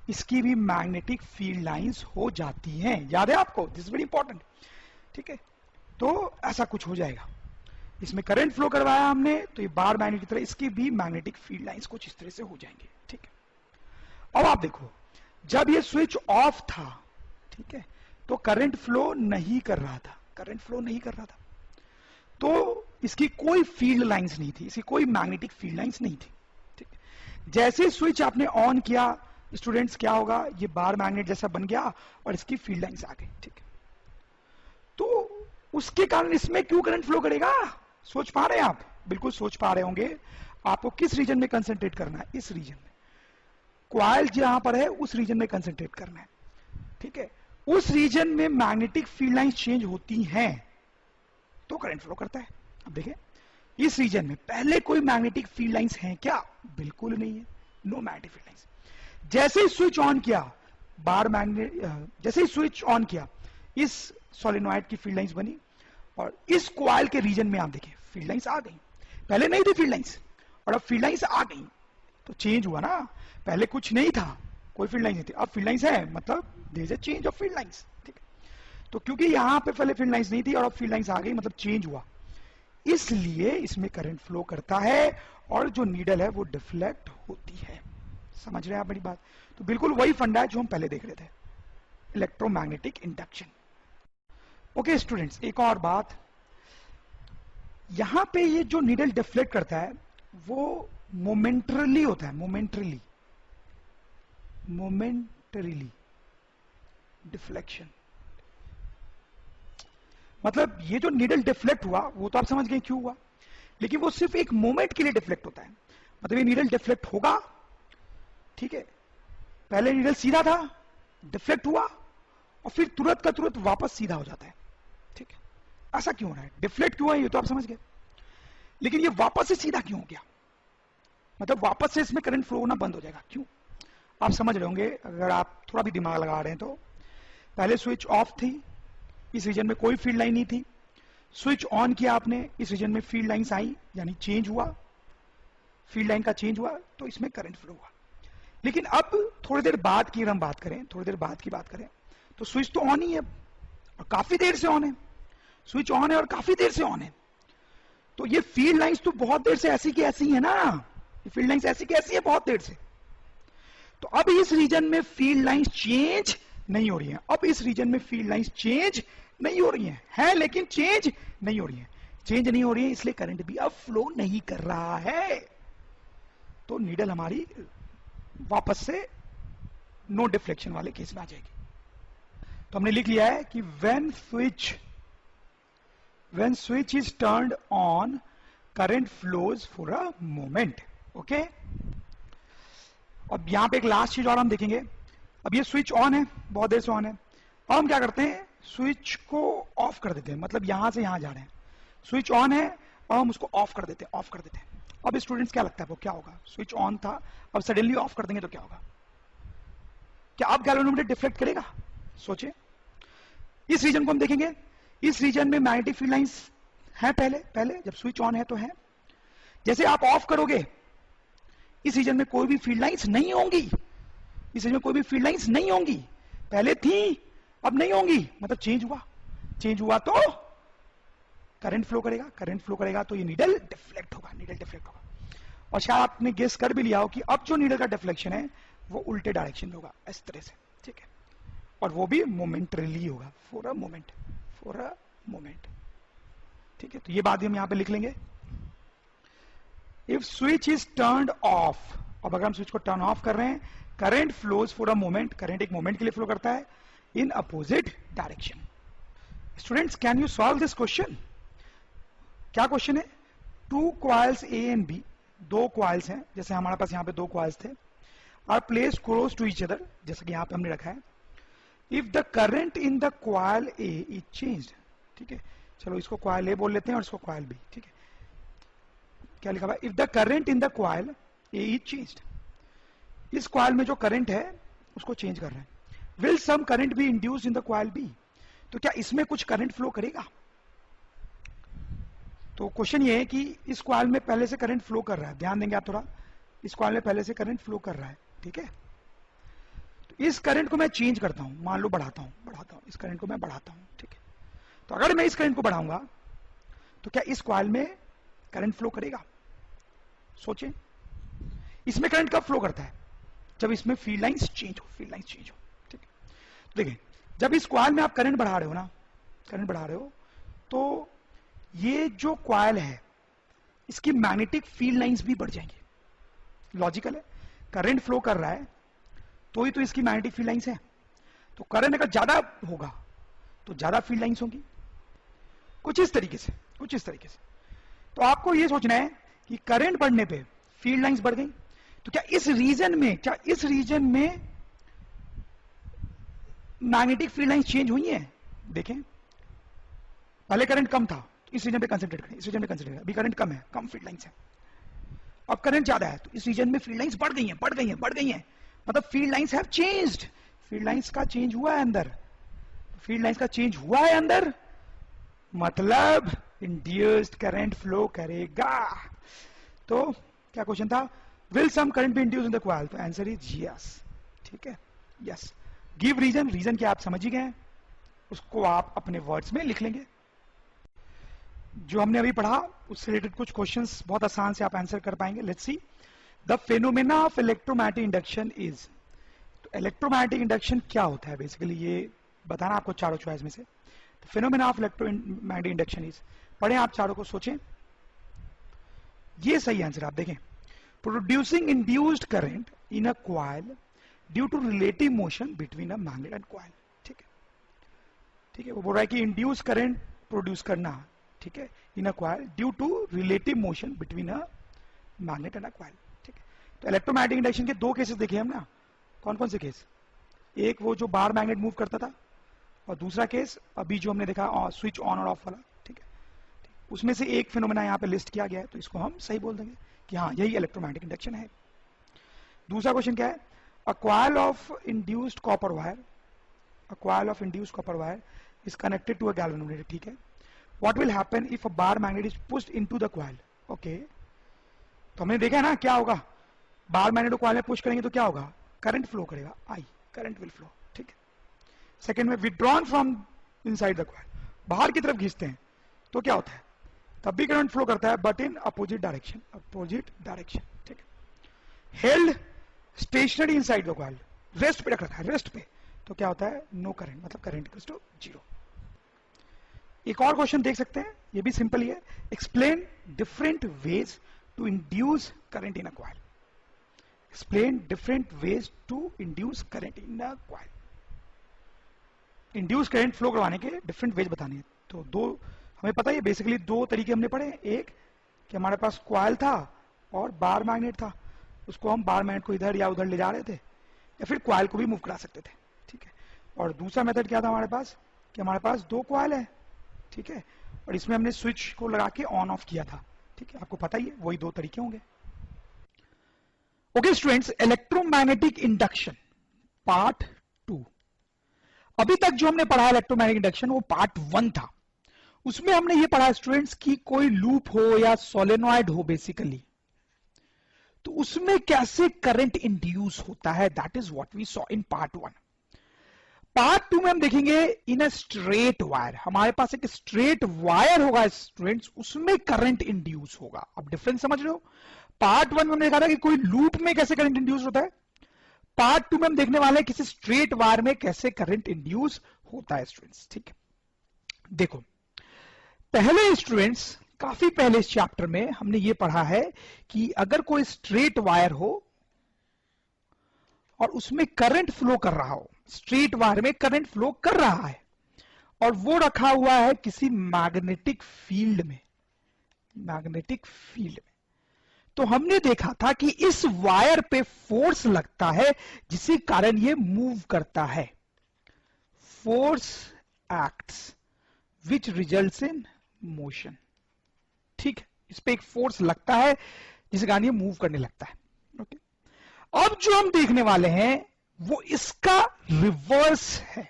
इसकी भी मैग्नेटिक फील्ड लाइंस हो जाती हैं। याद है आपको? This is very important. ठीक है, तो ऐसा कुछ हो जाएगा, इसमें करंट फ्लो करवाया हमने तो ये बार मैग्नेट की तरह इसकी भी मैग्नेटिक फील्ड लाइंस कुछ इस तरह से हो जाएंगे। ठीक है, अब आप देखो, जब ये स्विच ऑफ था, ठीक है, तो करंट फ्लो नहीं कर रहा था, करंट फ्लो नहीं कर रहा था, तो इसकी कोई फील्ड लाइंस नहीं थी, इसकी कोई मैग्नेटिक फील्ड लाइंस नहीं थी। ठीक, जैसे स्विच आपने ऑन किया स्टूडेंट्स, क्या होगा, ये बार मैग्नेट जैसा बन गया और इसकी फील्ड लाइंस आ गई। ठीक है, तो उसके कारण इसमें क्यों करंट फ्लो करेगा? सोच पा रहे हैं आप? बिल्कुल सोच पा रहे होंगे। आपको किस रीजन में कंसंट्रेट करना है? इस रीजन में, क्वाइल जहां पर है उस रीजन में कंसंट्रेट करना है। ठीक है, उस रीजन में मैग्नेटिक फील्ड लाइंस चेंज होती हैं तो करंट फ्लो करता है। अब देखें, इस रीजन में पहले कोई मैग्नेटिक फील्ड लाइंस हैं क्या? बिल्कुल नहीं है, नो मैग्नेटिक फील्ड लाइंस। जैसे ही स्विच ऑन किया, बार मैग्नेट, जैसे ही स्विच ऑन किया, इस सोलेनॉइड की फील्ड लाइंस बनी और इस कॉइल के रीजन में आप देखिए फील्ड लाइंस आ गई। पहले नहीं थी फील्ड लाइंस और अब फील्ड लाइंस आ गई, तो चेंज हुआ ना। पहले कुछ नहीं था, कोई फील्ड लाइंस नहीं थी, अब फील्ड लाइंस है, मतलब there is a change of field lines. ठीक है, तो क्योंकि यहां पे पहले फील्ड लाइंस नहीं थी और अब फील्ड लाइंस आ गई, मतलब चेंज हुआ, इसलिए इसमें करंट फ्लो करता है और जो नीडल है वो डिफ्लेक्ट होती है। समझ रहे हैं आप मेरी बात? तो बिल्कुल वही फंडा है जो हम पहले देख रहे थे, इलेक्ट्रोमैग्नेटिक इंडक्शन। ओके स्टूडेंट्स, एक और बात, यहां पे ये जो नीडल डिफ्लेक्ट करता है वो मोमेंटरली होता है, मोमेंटरीली डिफ्लेक्शन। मतलब ये जो नीडल डिफ्लेक्ट हुआ वो तो आप समझ गए क्यों हुआ, लेकिन वो सिर्फ एक मोमेंट के लिए डिफ्लेक्ट होता है। मतलब ये नीडल डिफ्लेक्ट होगा, ठीक है, पहले नीडल सीधा था, डिफ्लेक्ट हुआ और फिर तुरंत का तुरंत वापस सीधा हो जाता है। ठीक है, ऐसा क्यों हो रहा है? डिफ्लेक्ट क्यों है ये तो आप समझ गए, लेकिन ये वापस से सीधा क्यों हो गया? मतलब वापस से इसमें करंट फ्लो होना बंद हो जाएगा, क्यों? आप समझ रहे होंगे अगर आप थोड़ा भी दिमाग लगा रहे हैं तो। पहले स्विच ऑफ थी, इस रीजन में कोई फील्ड लाइन नहीं थी, स्विच ऑन किया आपने, इस रीजन में फील्ड लाइंस आई, यानी चेंज हुआ, फील्ड लाइन का चेंज हुआ, तो इसमें करंट फ्लो हुआ। लेकिन अब थोड़ी देर बाद की हम बात करें, थोड़ी देर बाद की बात करें, तो स्विच तो ऑन ही है और काफी देर से ऑन है, स्विच ऑन है और काफी देर से ऑन है, तो ये फील्ड लाइंस तो बहुत देर से ऐसी की ऐसी है ना, ये फील्ड लाइंस ऐसी की ऐसी है बहुत देर से। तो अब इस रीजन में फील्ड लाइंस चेंज नहीं हो रही है, अब इस रीजन में फील्ड लाइंस चेंज नहीं हो रही है लेकिन चेंज नहीं हो रही है, चेंज नहीं हो रही है, इसलिए करंट भी अब फ्लो नहीं कर रहा है, तो नीडल हमारी वापस से नो डिफ्लेक्शन वाले केस में आ जाएगी। तो हमने लिख लिया है कि when switch is turned on current flows for a moment. Okay, अब यहां पे एक लास्ट चीज और हम देखेंगे। अब ये स्विच ऑन है, बहुत देर से ऑन है, अब हम क्या करते हैं, स्विच को ऑफ कर देते हैं, मतलब यहां से यहां जा रहे हैं, स्विच ऑन है और हम उसको ऑफ कर देते हैं। अब स्टूडेंट्स क्या लगता है वो क्या होगा? स्विच ऑन था, अब सडनली ऑफ कर देंगे तो क्या होगा? क्या अब गैल्वेनोमीटर डिफ्लेक्ट करेगा? सोचे, इस रीजन को हम देखेंगे, इस रीजन में मैग्नेटिक फील्ड लाइंस है, पहले जब स्विच ऑन है तो है, जैसे आप ऑफ करोगे इस रीजन में कोई भी फील्ड लाइंस नहीं होंगी, इस रीजन में कोई भी फील्ड लाइंस नहीं होंगी, पहले थी अब नहीं होंगी, मतलब चेंज हुआ तो करंट फ्लो करेगा, तो ये नीडल डिफ्लेक्ट होगा, और शायद आपने गेस कर भी लिया हो कि अब जो नीडल का डिफ्लेक्शन है वो उल्टे डायरेक्शन में होगा, इस तरह से। ठीक है, और वो भी मोमेंटरीली होगा, फॉर अ मोमेंट। ठीक है, तो ये बात हम यहां पे लिख लेंगे। If switch is turned of, अब अगर हम स्विच को टर्न ऑफ कर रहे हैं, current flows for a moment, current एक मोमेंट के लिए फ्लो करता है in opposite direction. Students, can you solve this question? क्या क्वेश्चन है? Two coils A and B, दो क्वाइल्स हैं, जैसे हमारे पास यहां पे दो क्वाइल्स थे, are place close to each other, जैसे कि यहां पे हमने रखा है, if the current in the coil A is changed, ठीक है, चलो इसको कॉइल ए बोल लेते हैं और इसको कॉइल बी, ठीक है, क्या लिखा हुआ है, if the current in the coil A is changed, इस कॉइल में जो करंट है उसको चेंज कर रहे हैं, will some current be induced in the coil B, तो क्या इसमें कुछ करंट फ्लो करेगा? तो क्वेश्चन ये है कि इस कॉइल में पहले से करंट फ्लो कर रहा है, ध्यान देंगे आप थोड़ा, इस कॉइल में पहले से करंट फ्लो कर रहा है, ठीक है, तो इस करंट को मैं चेंज करता हूं, मान लो बढ़ाता हूं, इस करंट को मैं बढ़ाता हूं, ठीक है, तो अगर मैं इस करंट को बढ़ाऊंगा तो क्या इस कॉइल में करंट फ्लो करेगा? सोचें, इसमें करंट कब फ्लो करता है? जब इसमें फील्ड लाइंस चेंज हो, ठीक है, तो देखिए जब इस कॉइल में आप करंट बढ़ा रहे हो ना, करंट बढ़ा रहे हो, तो ये जो कॉइल है इसकी मैग्नेटिक फील्ड लाइंस भी बढ़ जाएंगी, लॉजिकल है, करंट फ्लो कर रहा है तो ही तो इसकी मैग्नेटिक फील्ड लाइंस है, तो करंट अगर ज्यादा होगा तो ज्यादा फील्ड लाइंस होंगी, कुछ इस तरीके से। तो आपको यह सोचना है कि करंट बढ़ने पे फील्ड लाइंस बढ़ गई, तो क्या इस रीजन में मैग्नेटिक फील्ड लाइंस चेंज हुई हैं? देखें, पहले करंट कम था, इस रीजन पे कंसंट्रेट करें, अभी करंट कम है, कम फील्ड लाइंस है, अब करंट ज्यादा है तो इस रीजन में फील्ड लाइंस बढ़ गई हैं, मतलब field lines have changed, field lines का चेंज हुआ है अंदर, मतलब इंड्यूस्ड करंट फ्लो करेगा। तो क्या क्वेश्चन था, will some current be induced in the coil, तो आंसर इज यस, ठीक है, यस। गिव रीजन क्या आप समझ ही गए, उसको आप अपने वर्ड्स में लिख लेंगे। जो हमने अभी पढ़ा उससे रिलेटेड कुछ क्वेश्चंस बहुत आसान से आप आंसर कर पाएंगे। Let's see, the phenomena of electromagnetic induction is, तो इलेक्ट्रोमैग्नेटिक इंडक्शन क्या होता है बेसिकली, ये बताना आपको चारों चॉइस में से। तो phenomena of electromagnetic induction is, पढ़ें आप चारों को, सोचें, ये सही आंसर आप देखें, producing induced current in a coil due to relative motion between a magnet and coil, ठीक है, वो बोल रहा है कि इंड्यूस करंट प्रोड्यूस करना, ठीक है, in a coil due to relative motion between a magnet and a coil, ठीक है। तो इलेक्ट्रोमैग्नेटिक इंडक्शन के दो केसेस देखे हमने, कौन कौन से केस, एक वो जो बार मैग्नेट मूव करता था, और दूसरा केस अभी जो हमने देखा स्विच ऑन और ऑफ वाला, ठीक है, उसमें से एक फिनोमेना यहाँ पे लिस्ट किया गया है, तो इसको हम सही बोल देंगे कि हाँ यही इलेक्ट्रोमैग्नेटिक इंडक्शन है। दूसरा क्वेश्चन क्या है, a coil of induced copper wire is connected to a galvanometer, ठीक है, what will happen if a bar magnet is pushed into the coil, okay, तो हमने देखा ना क्या होगा, बार मैग्नेट को कॉइल में पुश करेंगे तो क्या होगा, करंट फ्लो करेगा, करंट विल फ्लो, ठीक है। सेकंड में withdrawn from inside the coil, बाहर की तरफ खींचते हैं तो क्या होता है, तब भी करंट फ्लो करता है बट इन अपोजिट डायरेक्शन, ठीक है। Held stationary inside the coil, rest पे रख रखा है, रेस्ट पे, तो क्या होता है, नो करंट, मतलब करंट इक्वल्स टू 0। एक और क्वेश्चन देख सकते हैं, ये भी सिंपल ही है, explain different ways to induce current in a coil, induce current flow करवाने के डिफरेंट वेज बताने हैं। तो दो हमें पता है, बेसिकली दो तरीके हमने पढ़े, एक कि हमारे पास कॉइल था और बार मैग्नेट था, उसको हम बार मैग्नेट को इधर या उधर ले जा रहे थे, या फिर कॉइल को भी मूव करा सकते थे, ठीक है। और दूसरा मेथड क्या था हमारे पास, कि हमारे पास दो कॉइल है, ठीक है, और इसमें हमने स्विच को लगा के ऑन ऑफ किया था, ठीक है, आपको पता ही है, वही दो तरीके होंगे। Okay students, electromagnetic induction part 2। अभी तक जो हमने पढ़ा इलेक्ट्रोमैग्नेटिक इंडक्शन वो पार्ट 1 था, उसमें हमने ये पढ़ा स्टूडेंट्स कि कोई लूप हो या सोलेनॉइड हो बेसिकली, तो उसमें कैसे करंट इंड्यूस होता है, that is what we saw in part 1। Part 2 में हम देखेंगे इन अ स्ट्रेट वायर, हमारे पास एक स्ट्रेट वायर होगा स्टूडेंट्स, उसमें करंट इंड्यूस होगा। अब डिफरेंस समझ रहे हो, पार्ट 1 में हमने देखा था कि कोई लूप में कैसे करंट इंड्यूस होता है, पार्ट 2 में हम देखने वाले हैं किसी स्ट्रेट वायर में कैसे करंट इंड्यूस होता है स्टूडेंट्स, ठीक है। देखो पहले स्टूडेंट्स, काफी पहले इस चैप्टर में हमने ये पढ़ा है कि अगर कोई स्ट्रेट वायर हो और उसमें करंट फ्लो कर रहा हो, स्ट्रेट वायर में करंट फ्लो कर रहा है और वो रखा हुआ है किसी मैग्नेटिक फील्ड में, तो हमने देखा था कि इस वायर पे फोर्स लगता है जिसके कारण ये मूव करता है। Force acts which results in motion. ठीक है, इस पे एक फोर्स लगता है जिसे कारण ये मूव करने लगता है। ओके, अब जो हम देखने वाले हैं वो इसका रिवर्स है।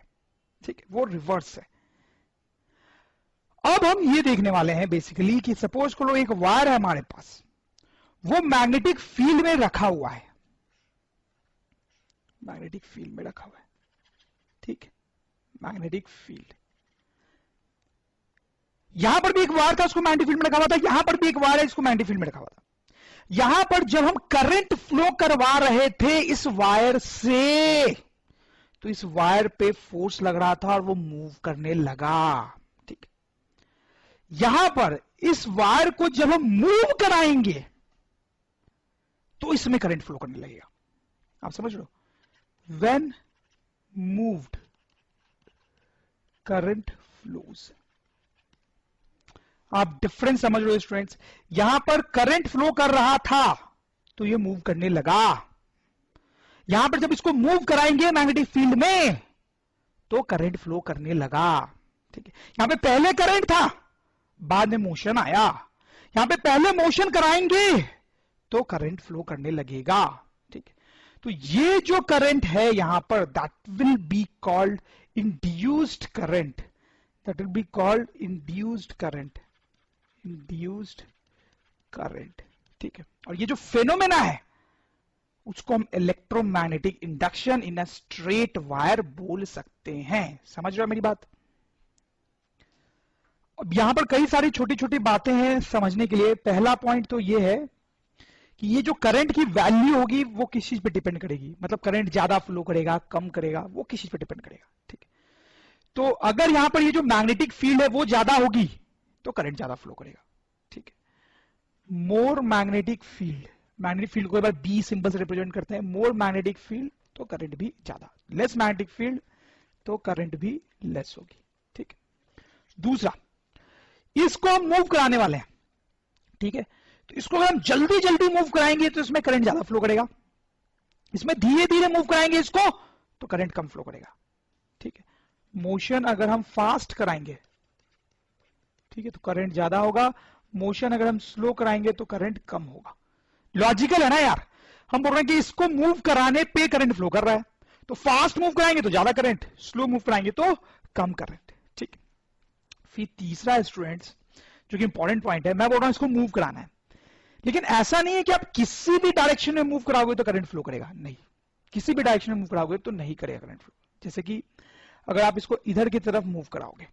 ठीक है, वो रिवर्स है। अब हम ये देखने वाले हैं बेसिकली कि सपोज करो एक वायर है हमारे पास, वो मैग्नेटिक फील्ड में रखा हुआ है, मैग्नेटिक फील्ड में रखा हुआ है। ठीक है, मैग्नेटिक फील्ड, यहां पर भी एक वायर था, उसको मैग्नेटिक फील्ड में रखा हुआ था, यहां पर भी एक वायर है, इसको मैग्नेटिक फील्ड में रखा हुआ था। यहां पर जब हम करंट फ्लो करवा रहे थे इस वायर से, तो इस वायर पे फोर्स लग रहा था और वो मूव करने लगा। ठीक, यहां पर इस वायर को जब हम मूव कराएंगे तो इसमें करंट फ्लो करने लगेगा। आप समझ लो, व्हेन मूव्ड करंट फ्लोज। आप डिफरेंस समझ लो स्टूडेंट्स, यहां पर करंट फ्लो कर रहा था तो ये मूव करने लगा, यहां पर जब इसको मूव कराएंगे मैग्नेटिक फील्ड में तो करंट फ्लो करने लगा। ठीक है, यहां पे पहले करंट था, बाद में मोशन आया, यहां पे पहले मोशन कराएंगे तो करंट फ्लो करने लगेगा। ठीक है, तो ये जो करंट है यहां पर, that will be called induced current, that will be called induced current, induced current. ठीक है, और ये जो फेनोमेना है उसको हम electromagnetic induction in a straight wire बोल सकते हैं। समझ रहे हो मेरी बात? अब यहां पर कई सारी छोटी छोटी बातें हैं समझने के लिए। पहला पॉइंट तो ये है कि ये जो करंट की वैल्यू होगी वो किस चीज पे डिपेंड करेगी, मतलब करंट ज्यादा फ्लो करेगा कम करेगा, वो किस चीज पे डिपेंड करेगा। ठीक है, तो अगर यहां पर ये जो मैग्नेटिक फील्ड है वो ज्यादा होगी तो करंट ज्यादा फ्लो करेगा। ठीक है, मोर मैग्नेटिक फील्ड, मैग्नेटिक फील्ड को एक बार बी सिंबल से रिप्रेजेंट करते हैं, मोर मैग्नेटिक फील्ड तो करंट भी ज्यादा, लेस मैग्नेटिक फील्ड तो करंट भी लेस होगी। ठीक है, दूसरा, इसको हम मूव कराने वाले हैं। ठीक है, तो इसको अगर हम जल्दी जल्दी मूव कराएंगे तो इसमें करंट ज्यादा फ्लो करेगा, इसमें धीरे धीरे मूव कराएंगे इसको तो करंट कम फ्लो करेगा। ठीक है, मोशन अगर हम फास्ट कराएंगे, ठीक है, तो करंट ज्यादा होगा, मोशन अगर हम स्लो कराएंगे तो करंट कम होगा। लॉजिकल है ना यार, हम बोल रहे हैं कि इसको मूव कराने पे करंट फ्लो कर रहा है, तो फास्ट मूव कराएंगे तो ज्यादा करंट, स्लो मूव कराएंगे तो कम करंट। ठीक, फिर तीसरा स्टूडेंट्स जो कि इंपॉर्टेंट पॉइंट है, मैं बोल रहा हूं इसको मूव कराना है, लेकिन ऐसा नहीं है कि आप किसी भी डायरेक्शन में मूव कराओगे तो करंट फ्लो करेगा, नहीं, किसी भी डायरेक्शन में मूव कराओगे तो नहीं करेगा करंट फ्लो। जैसे कि अगर आप इसको इधर की तरफ मूव कराओगे,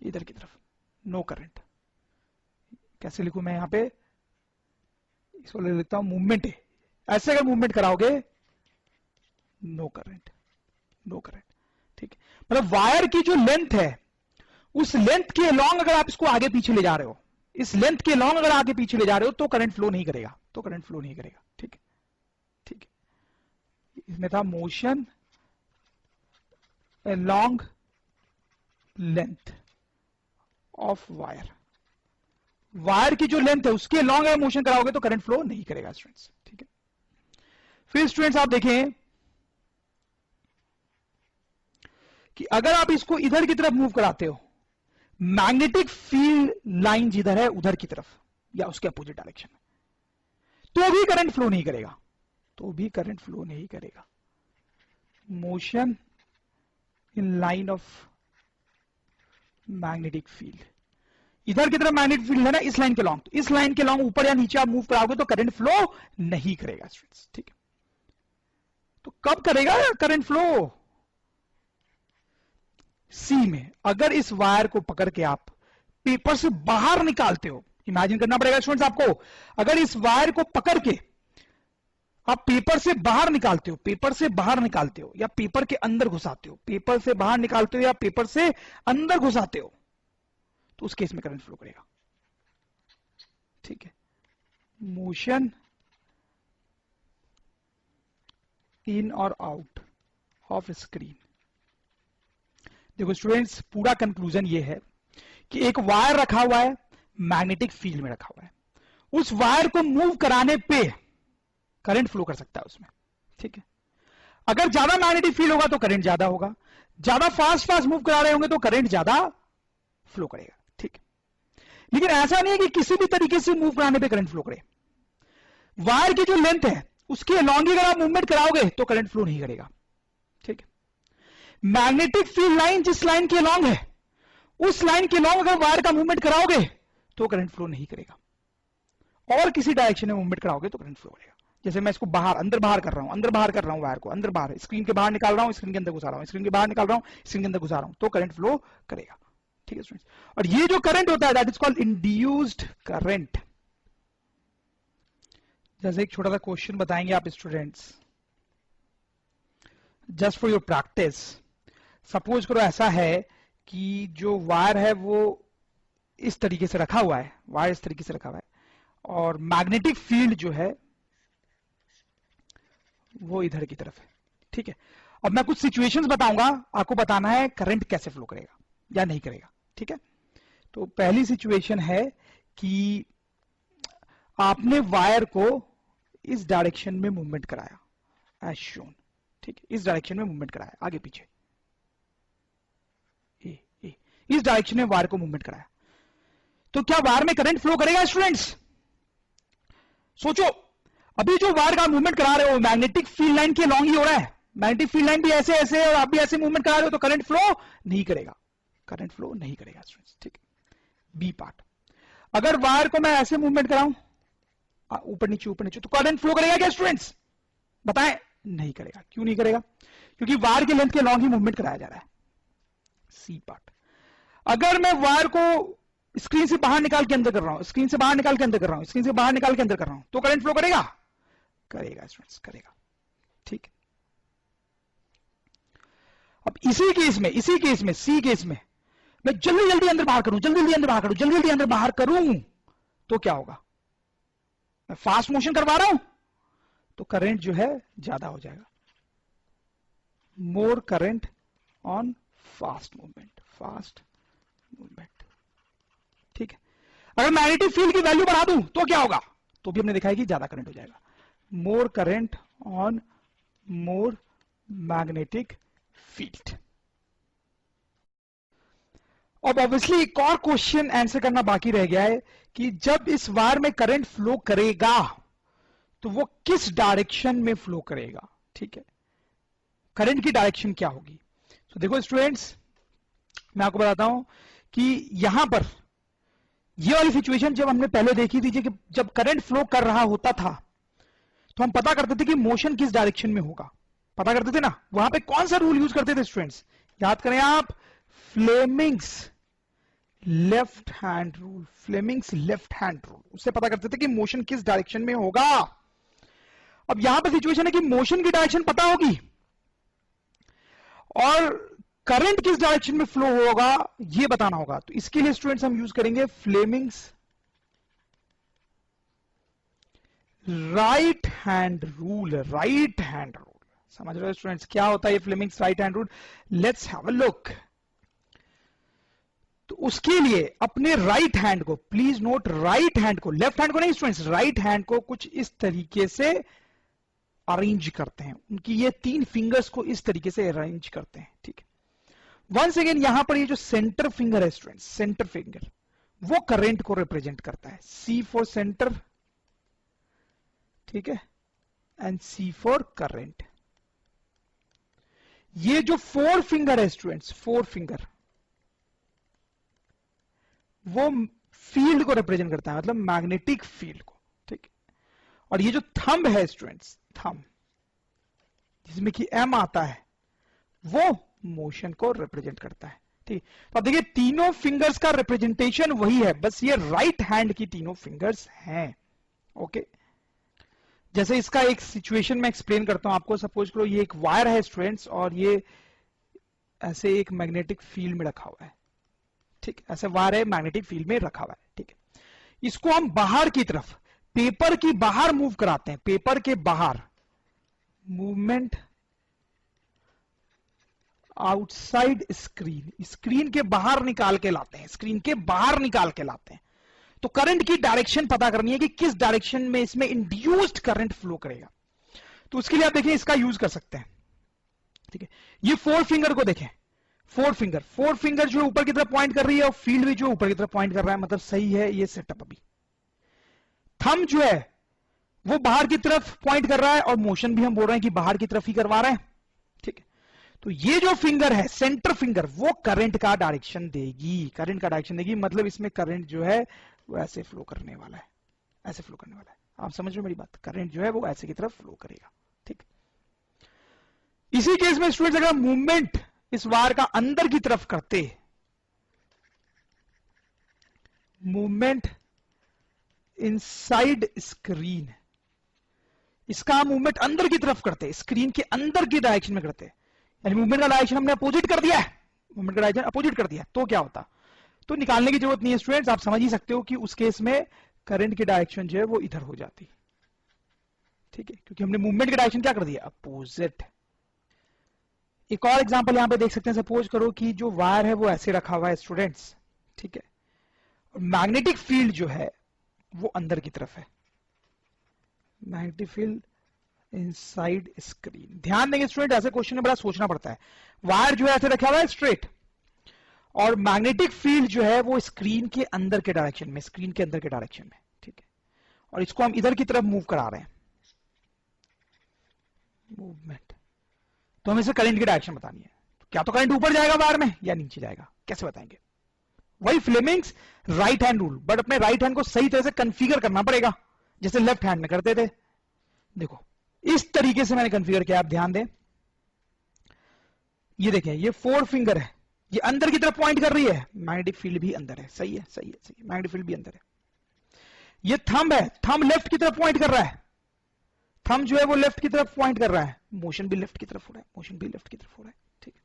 इधर की तरफ, नो करंट। कैसे लिखूं मैं यहां पे, इसको ले लेता हूं मूवमेंट है, ऐसे अगर मूवमेंट कराओगे नो करंट, नो करंट। ठीक है, मतलब वायर की जो लेंथ है उस लेंथ के लॉन्ग अगर आप इसको आगे पीछे ले जा रहे हो, इस लेंथ के लॉन्ग अगर आगे पीछे ले जा रहे हो तो करंट फ्लो नहीं करेगा, तो करंट फ्लो नहीं करेगा। ठीक है, ठीक है, इसमें था motion along length of wire, wire की जो लेंथ है उसके लॉन्ग अगर मोशन कराओगे तो करंट फ्लो नहीं करेगा स्टूडेंट्स। ठीक है, फिर स्टूडेंट्स आप देखें कि अगर आप इसको इधर की तरफ मूव कराते हो, मैग्नेटिक फील्ड लाइन जिधर है उधर की तरफ या उसके अपोजिट डायरेक्शन में, तो भी करंट फ्लो नहीं करेगा, तो भी करंट फ्लो नहीं करेगा। Motion in line of magnetic field, इधर की तरफ मैग्नेटिक फील्ड है ना, इस लाइन के लॉन्ग, तो इस लाइन के लॉन्ग ऊपर या नीचे आप मूव कराओगे तो करंट फ्लो नहीं करेगा स्टूडेंट्स। ठीक है, तो कब करेगा करंट फ्लो? सी में, अगर इस वायर को पकड़ के आप पेपर से बाहर निकालते हो, इमेजिन करना पड़ेगा स्टूडेंट्स आपको, अगर इस वायर को पकड़ के आप पेपर से बाहर निकालते हो, पेपर से बाहर निकालते हो या पेपर के अंदर घुसाते हो, पेपर से बाहर निकालते हो या पेपर से अंदर घुसाते हो, तो उस केस में करंट फ्लो करेगा। ठीक है, मोशन इन और आउट ऑफ स्क्रीन। देखो स्टूडेंट्स, पूरा कंक्लूजन ये है कि एक वायर रखा हुआ है, मैग्नेटिक फील्ड में रखा हुआ है, उस वायर को मूव कराने पे करंट फ्लो कर सकता है उसमें। ठीक है, अगर ज्यादा मैग्नेटिक फील्ड होगा तो करंट ज्यादा होगा, ज्यादा फास्ट फास्ट मूव करा रहे होंगे तो करंट ज्यादा फ्लो करेगा, ठीक है। लेकिन ऐसा नहीं है कि किसी भी तरीके से मूव कराने पे करंट फ्लो करे। वायर की जो लेंथ है उसके अलॉन्ग अगर आप मूवमेंट कराओगे तो करंट फ्लो नहीं करेगा, ठीक है। मैग्नेटिक फील्ड लाइन जिस लाइन के अलॉन्ग है उस लाइन के अलॉन्ग अगर वायर का मूवमेंट कराओगे तो करंट फ्लो नहीं करेगा, और किसी डायरेक्शन में मूवमेंट कराओगे तो करंट फ्लो करेगा। जैसे मैं इसको बाहर अंदर बाहर कर रहा हूं, अंदर बाहर कर रहा हूं वायर को, अंदर बाहर, स्क्रीन के बाहर निकाल रहा हूं, स्क्रीन के अंदर घुसा रहा हूं, स्क्रीन के बाहर निकाल रहा हूं, स्क्रीन के अंदर घुसा रहा हूं, तो करंट फ्लो करेगा, ठीक है स्टूडेंट्स। और ये जो करंट होता है that is called induced current. जैसे एक छोटा सा क्वेश्चन बताएंगे आप students just for your practice. Suppose करो ऐसा है कि जो वायर है वो इस तरीके से रखा हुआ है, वायर इस तरीके से रखा हुआ है, और मैग्नेटिक फील्ड जो है वो इधर की तरफ है, ठीक है। अब मैं कुछ सिचुएशंस बताऊंगा, आपको बताना है करंट कैसे फ्लो करेगा या नहीं करेगा, ठीक है। तो पहली सिचुएशन है कि आपने वायर को इस डायरेक्शन में मूवमेंट कराया एज शोन, ठीक है, इस डायरेक्शन में मूवमेंट कराया, आगे पीछे इस डायरेक्शन में वायर को मूवमेंट कराया, तो क्या वायर में करंट फ्लो करेगा स्टूडेंट्स? सोचो, अभी जो वायर का मूवमेंट करा रहे हो मैग्नेटिक फील्ड लाइन के लॉन्ग ही हो रहा है, मैग्नेटिक फील्ड लाइन भी ऐसे ऐसे और आप भी ऐसे मूवमेंट करा रहे हो, तो करंट फ्लो नहीं करेगा, करंट फ्लो नहीं करेगा स्टूडेंट्स, ठीक है। बी पार्ट, अगर वायर को मैं ऐसे मूवमेंट कराऊं ऊपर नीचे, तो करंट फ्लो करेगा क्या स्टूडेंट्स? बताएं, नहीं करेगा। क्यों नहीं करेगा? क्योंकि वायर के लेंथ के लॉन्ग ही मूवमेंट कराया जा रहा है। सी पार्ट, अगर मैं वायर को स्क्रीन से बाहर निकाल के अंदर कर रहा हूं, स्क्रीन से बाहर निकाल के अंदर कर रहा हूं, स्क्रीन से बाहर निकाल के अंदर कर रहा हूं, तो करंट फ्लो करेगा? करेगा स्टूडेंट्स, करेगा, ठीक है। अब इसी केस में सी केस में मैं जल्दी जल्दी अंदर बाहर करूं, जल्दी जल्दी अंदर बाहर करूं, जल्दी जल्दी अंदर बाहर करूं, तो क्या होगा? मैं फास्ट मोशन करवा रहा हूं तो करंट जो है ज्यादा हो जाएगा। मोर करंट ऑन फास्ट मूवमेंट, ठीक है। अगर मैग्नेटिक फील्ड की वैल्यू बढ़ा दूं तो क्या होगा? तो भी हमने देखा है कि ज्यादा करंट हो जाएगा। मोर current on more magnetic field. अब ऑब्वियसली एक और क्वेश्चन आंसर करना बाकी रह गया है कि जब इस वायर में करंट फ्लो करेगा तो वो किस डायरेक्शन में फ्लो करेगा, ठीक है। करंट की डायरेक्शन क्या होगी? तो देखो स्टूडेंट्स, मैं आपको बताता हूं कि यहां पर ये वाली सिचुएशन जब हमने पहले देखी थी कि जब करंट फ्लो कर रहा होता था तो हम पता करते थे कि मोशन किस डायरेक्शन में होगा, पता करते थे ना। वहां पे कौन सा रूल यूज करते थे स्टूडेंट्स? याद करें आप, Fleming's left hand rule, Fleming's left hand rule, उससे पता करते थे कि मोशन किस डायरेक्शन में होगा। अब यहां पर सिचुएशन है कि मोशन की डायरेक्शन पता होगी और करंट किस डायरेक्शन में फ्लो होगा ये बताना होगा। तो इसके लिए स्टूडेंट्स हम यूज करेंगे Fleming's right hand rule, right hand rule. समझ रहे हो स्टूडेंट्स क्या होता है ये Fleming's right hand rule? Let's have a look. तो उसके लिए अपने राइट हैंड को, प्लीज नोट राइट हैंड को, लेफ्ट हैंड को नहीं स्टूडेंट्स, राइट हैंड को कुछ इस तरीके से अरेंज करते हैं, उनकी ये 3 फिंगर्स को इस तरीके से अरेंज करते हैं, ठीक है। वंस अगेन यहां पर ये जो सेंटर फिंगर है स्टूडेंट्स, सेंटर फिंगर वो करंट को रिप्रेजेंट करता है। C फॉर सेंटर, ठीक है, एंड C फॉर करंट। ये जो 4 फिंगर है स्टूडेंट्स, 4 फिंगर वो फील्ड को रिप्रेजेंट करता है, मतलब मैग्नेटिक फील्ड को, ठीक है। और ये जो थंब है स्टूडेंट्स, थंब जिसमें कि M आता है, वो मोशन को रिप्रेजेंट करता है, ठीक। तो अब देखिए तीनों फिंगर्स का रिप्रेजेंटेशन वही है, बस ये राइट हैंड की तीनों फिंगर्स हैं, ओके। जैसे इसका एक सिचुएशन में एक्सप्लेन करता हूं आपको। सपोज करो ये एक वायर है स्टूडेंट्स और ये ऐसे एक मैग्नेटिक फील्ड में रखा हुआ है, ठीक, ऐसे वायर है मैग्नेटिक फील्ड में रखा हुआ है, ठीक है। इसको हम बाहर की तरफ, पेपर की बाहर मूव कराते हैं, पेपर के बाहर, मूवमेंट आउटसाइड स्क्रीन, स्क्रीन के बाहर निकाल के लाते हैं, स्क्रीन के बाहर निकाल के लाते हैं। तो करंट की डायरेक्शन पता करनी है कि किस डायरेक्शन में इसमें इंड्यूस्ड करंट फ्लो करेगा। तो उसके लिए आप देखिए इसका यूज कर सकते हैं। ठीक है, ये फोर फिंगर को देखें, फोर फिंगर जो ऊपर की तरफ पॉइंट कर रही है और फील्ड भी जो ऊपर की तरफ पॉइंट कर रहा है, मतलब सही है ये सेटअप। अभी थंब जो है वो बाहर की तरफ पॉइंट कर रहा है और मोशन भी हम बोल रहे हैं कि बाहर की तरफ ही करवा रहे हैं, ठीक है। तो ये जो फिंगर है सेंटर फिंगर, वो करंट का डायरेक्शन देगी, मतलब इसमें करंट जो है वो ऐसे फ्लो करने वाला है, ऐसे फ्लो करने वाला है। आप समझ रहे हो मेरी बात, करंट जो है वो ऐसे की तरफ फ्लो करेगा, ठीक। इसी केस में स्टूडेंट्स अगर मूवमेंट इस वायर का अंदर की तरफ करते, मूवमेंट इनसाइड स्क्रीन, इसका मूवमेंट अंदर की तरफ करते, स्क्रीन के अंदर की डायरेक्शन में करते, यानी मूवमेंट का डायरेक्शन हमने अपोजिट कर दिया है, मूवमेंट का डायरेक्शन अपोजिट कर दिया, तो क्या होता? तो निकालने की जरूरत नहीं है स्टूडेंट्स, आप समझ ही सकते हो कि उस केस में करंट की डायरेक्शन जो है वो इधर हो जाती, ठीक है, क्योंकि हमने मूवमेंट का डायरेक्शन क्या कर दिया, अपोजिट। एक और एग्जांपल यहां पे देख सकते हैं, सपोज करो कि जो वायर है वो ऐसे रखा हुआ है स्टूडेंट्स, ठीक है, और मैग्नेटिक फील्ड जो है वो अंदर की तरफ है, मैग्नेटिक फील्ड इनसाइड स्क्रीन। ध्यान देंगे स्टूडेंट, ऐसे क्वेश्चन में बड़ा सोचना पड़ता है। वायर जो है ऐसे रखा हुआ है स्ट्रेट, और मैग्नेटिक फील्ड जो है वो स्क्रीन के अंदर के डायरेक्शन में, स्क्रीन के अंदर के डायरेक्शन में, ठीक है, और इसको हम इधर की तरफ मूव करा रहे हैं, मूवमेंट। तो हमें इसे करंट की डायरेक्शन बतानी है, क्या तो करंट ऊपर जाएगा वायर में या नीचे जाएगा, कैसे बताएंगे? वही Fleming's right hand rule, but अपने राइट हैंड को सही तरह से कॉन्फ़िगर करना पड़ेगा, जैसे लेफ्ट हैंड में करते थे। देखो इस तरीके से मैंने कॉन्फ़िगर किया, आप ध्यान दें, ये देखें, ये फोर फिंगर है, ये अंदर की तरफ पॉइंट कर रही है, मैग्नेटिक फील्ड भी अंदर है, सही है, मैग्नेटिक फील्ड भी अंदर है। ये थंब है, थंब लेफ्ट की तरफ पॉइंट कर रहा है, थंब जो है वो लेफ्ट की तरफ पॉइंट कर रहा है, मोशन भी लेफ्ट की तरफ हो रहा है, मोशन भी लेफ्ट की तरफ हो रहा है, ठीक है।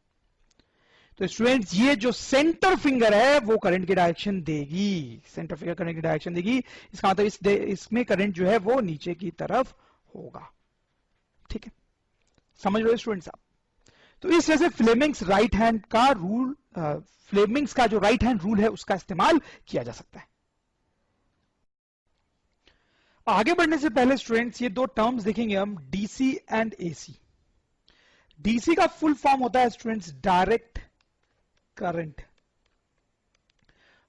तो स्टूडेंट्स ये जो सेंटर फिंगर है वो करंट की डायरेक्शन देगी, सेंटर फिंगर करंट की डायरेक्शन देगी, इसका मतलब इसमें करंट जो है वो नीचे की तरफ होगा, ठीक है, समझ रहे हो स्टूडेंट्स आप? तो इस वजह से फ्लेमिंग्स राइट हैंड का रूल, फ्लेमिंग्स का जो राइट हैंड रूल है उसका इस्तेमाल किया जा सकता है। आगे बढ़ने से पहले स्टूडेंट्स ये दो टर्म्स देखेंगे हम, डीसी एंड एसी। डीसी का फुल फॉर्म होता है स्टूडेंट्स डायरेक्ट करंट,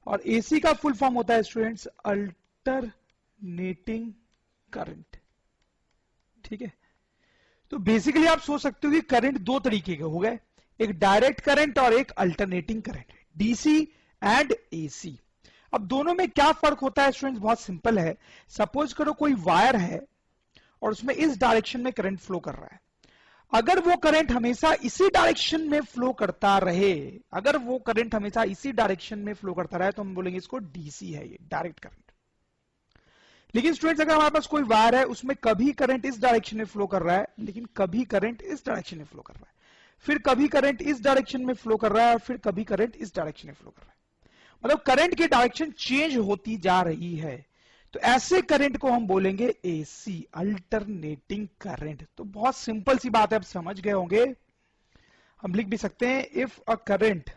और एसी का फुल फॉर्म होता है स्टूडेंट्स अल्टरनेटिंग करंट, ठीक है। तो बेसिकली आप सोच सकते हो कि करंट दो तरीके के हो गए, एक डायरेक्ट करंट और एक alternating current, DC and AC. अब दोनों में क्या फर्क होता है स्टूडेंट्स? बहुत सिंपल है। सपोज करो कोई वायर है और उसमें इस डायरेक्शन में करंट फ्लो कर रहा है, अगर वो करंट हमेशा इसी डायरेक्शन में फ्लो करता रहे, अगर वो करंट हमेशा इसी डायरेक्शन में फ्लो करता रहे, तो हम बोलेंगे इसको डीसी है, ये डायरेक्ट करंट। लेकिन स्टूडेंट्स अगर हमारे पास कोई वायर है, उसमें कभी करंट इस डायरेक्शन में फ्लो कर रहा है, लेकिन कभी करंट इस डायरेक्शन में फ्लो कर रहा है, फिर कभी करंट इस डायरेक्शन में फ्लो कर रहा है, और फिर कभी करंट इस डायरेक्शन में फ्लो कर रहा है, मतलब करंट की डायरेक्शन चेंज होती जा रही है, तो ऐसे करंट को हम बोलेंगे एसी, अल्टरनेटिंग करंट। तो बहुत सिंपल सी बात है, आप समझ गए होंगे। हम लिख भी सकते हैं, if a current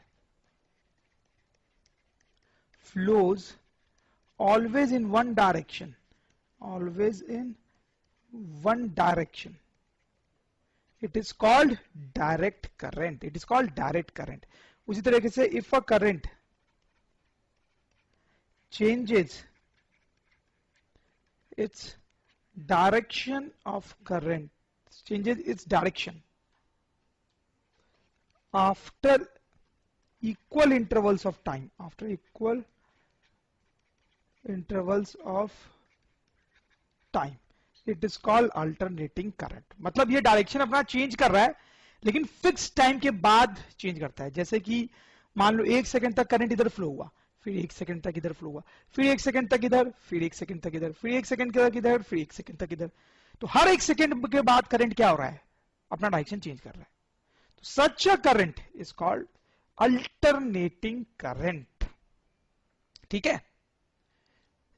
flows always in one direction, always in one direction, it is called direct current, it is called direct current। उसी तरीके से if a current changes its direction of current, changes its direction after equal intervals of time, after equal intervals of time, it is called alternating current. मतलब ये direction अपना change कर रहा है, लेकिन फिक्स टाइम के बाद चेंज करता है। जैसे कि मान लो 1 सेकंड तक करंट इधर फ्लो हुआ, फिर 1 सेकंड तक इधर फ्लो हुआ, फिर 1 सेकंड तक इधर, फिर 1 सेकंड तक इधर, फिर 1 सेकंड तक इधर, फिर 1 सेकंड तक इधर। तो हर 1 सेकंड के बाद करंट क्या हो रहा है? अपना डायरेक्शन चेंज कर रहा है। तो such a current is called alternating current, ठीक है।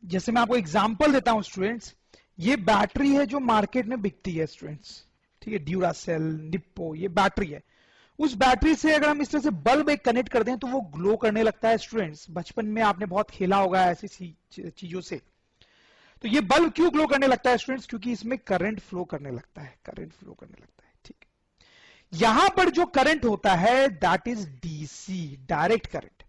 जैसे मैं आपको एग्जांपल देता हूं स्टूडेंट्स, ये बैटरी है जो मार्केट में बिकती है स्टूडेंट्स, ठीक है, ड्यूरासेल, निप्पो, ये बैटरी है। उस बैटरी से अगर हम इस तरह से बल्ब एक कनेक्ट कर दें तो वो ग्लो करने लगता है स्टूडेंट्स। बचपन में आपने बहुत खेला होगा ऐसी चीजों से। तो ये बल्ब क्यों ग्लो करने लगता है स्टूडेंट्स? क्योंकि इसमें करंट फ्लो करने लगता है, करंट फ्लो करने लगता है, ठीक है। यहां पर जो करंट होता है that is DC, direct current.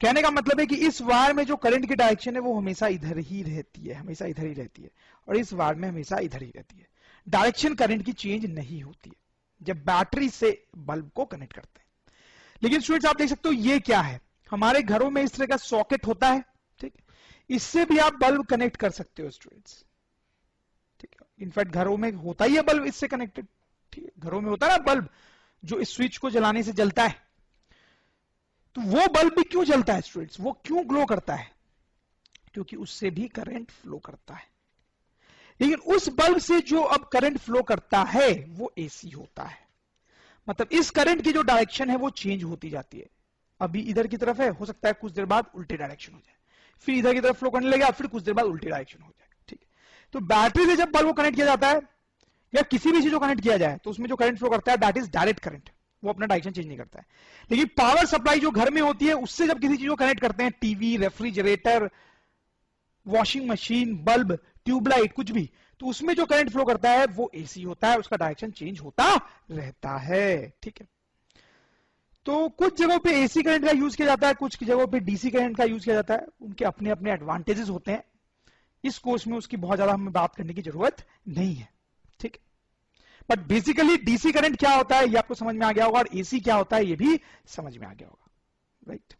कहने का मतलब है कि इस वायर में जो करंट की डायरेक्शन है वो हमेशा इधर ही रहती है, हमेशा इधर ही रहती है, और इस वायर में हमेशा इधर ही रहती है। डायरेक्शन करंट की चेंज नहीं होती है जब बैटरी से बल्ब को कनेक्ट करते हैं। लेकिन स्टूडेंट्स आप देख सकते हो ये क्या है, हमारे घरों में इस तरह का सॉकेट होता है, ठीक है, इससे भी आप बल्ब कनेक्ट कर सकते हो स्टूडेंट्स, ठीक है। इनफैक्ट घरों में होता ही है बल्ब इससे कनेक्टेड, ठीक है, घरों में होता है ना बल्ब जो इस स्विच को जलाने से जलता है। तो वो बल्ब भी क्यों जलता है स्टूडेंट्स, वो क्यों ग्लो करता है, क्योंकि उससे भी करंट फ्लो करता है। लेकिन उस बल्ब से जो अब करंट फ्लो करता है वो एसी होता है, मतलब इस करंट की जो डायरेक्शन है वो चेंज होती जाती है। अभी इधर की तरफ है, हो सकता है कुछ देर बाद उल्टे डायरेक्शन हो जाए, फिर इधर की तरफ फ्लो करने लगेगा, फिर कुछ देर बाद उल्टी डायरेक्शन हो जाए, ठीक है। तो बैटरी से जब बल्ब को कनेक्ट किया जाता है या किसी भी चीज को कनेक्ट किया जाए तो उसमें जो करंट फ्लो करता है दैट इज डायरेक्ट करंट, वो अपना डायरेक्शन चेंज नहीं करता है। लेकिन पावर सप्लाई जो घर में होती है उससे जब किसी चीज को कनेक्ट करते हैं, TV, refrigerator, washing machine, bulb, tubelight, कुछ भी, तो उसमें जो करंट फ्लो करता है वो एसी होता है, उसका डायरेक्शन चेंज होता रहता है, ठीक है। तो कुछ जगहों पे एसी करंट का यूज किया जाता है, कुछ जगहों पे डीसी करंट का यूज किया जाता है, उनके अपने अपने एडवांटेजेस होते हैं। इस कोर्स में उसकी बहुत ज्यादा हमें बात करने की जरूरत नहीं है, ठीक है। बट बेसिकली डीसी करंट क्या होता है ये आपको समझ में आ गया होगा, और एसी क्या होता है ये भी समझ में आ गया होगा, राइट।